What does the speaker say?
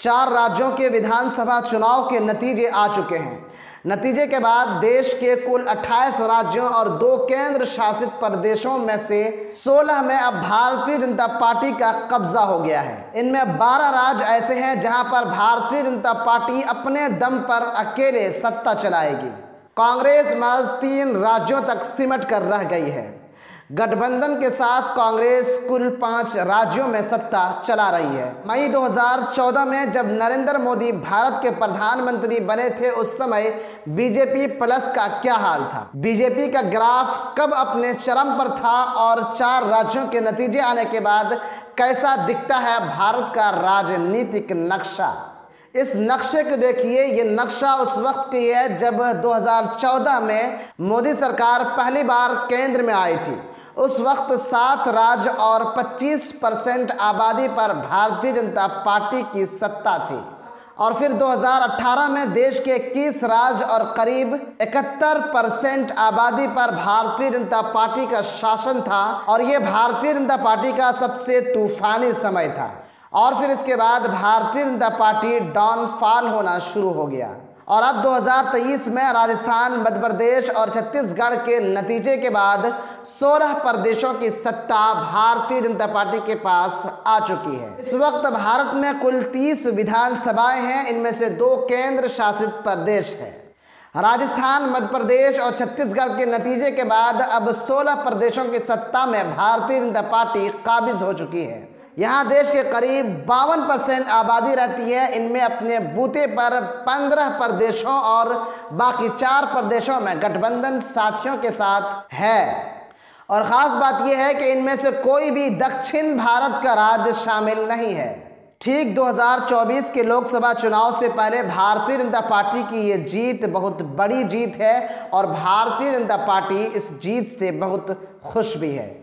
4 राज्यों के विधानसभा चुनाव के नतीजे आ चुके हैं। नतीजे के बाद देश के कुल 28 राज्यों और 2 केंद्र शासित प्रदेशों में से 16 में अब भारतीय जनता पार्टी का कब्जा हो गया है। इनमें 12 राज्य ऐसे हैं जहां पर भारतीय जनता पार्टी अपने दम पर अकेले सत्ता चलाएगी। कांग्रेस महज 3 राज्यों तक सिमट कर रह गई है। गठबंधन के साथ कांग्रेस कुल 5 राज्यों में सत्ता चला रही है। मई 2014 में जब नरेंद्र मोदी भारत के प्रधानमंत्री बने थे, उस समय बीजेपी प्लस का क्या हाल था। बीजेपी का ग्राफ कब अपने चरम पर था और 4 राज्यों के नतीजे आने के बाद कैसा दिखता है भारत का राजनीतिक नक्शा। इस नक्शे को देखिए। ये नक्शा उस वक्त की है जब 2014 में मोदी सरकार पहली बार केंद्र में आई थी। उस वक्त 7 राज्य और 25% आबादी पर भारतीय जनता पार्टी की सत्ता थी। और फिर 2018 में देश के 21 राज्य और करीब 71% आबादी पर भारतीय जनता पार्टी का शासन था और ये भारतीय जनता पार्टी का सबसे तूफानी समय था। और फिर इसके बाद भारतीय जनता पार्टी डाउनफॉल होना शुरू हो गया। और अब 2023 में राजस्थान, मध्य प्रदेश और छत्तीसगढ़ के नतीजे के बाद 16 प्रदेशों की सत्ता भारतीय जनता पार्टी के पास आ चुकी है। इस वक्त भारत में कुल 30 विधानसभाएं हैं। इनमें से 2 केंद्र शासित प्रदेश हैं। राजस्थान, मध्य प्रदेश और छत्तीसगढ़ के नतीजे के बाद अब 16 प्रदेशों की सत्ता में भारतीय जनता पार्टी काबिज हो चुकी है। यहाँ देश के करीब 52% आबादी रहती है। इनमें अपने बूते पर 15 प्रदेशों और बाकी 4 प्रदेशों में गठबंधन साथियों के साथ है। और ख़ास बात यह है कि इनमें से कोई भी दक्षिण भारत का राज्य शामिल नहीं है। ठीक 2024 के लोकसभा चुनाव से पहले भारतीय जनता पार्टी की ये जीत बहुत बड़ी जीत है और भारतीय जनता पार्टी इस जीत से बहुत खुश भी है।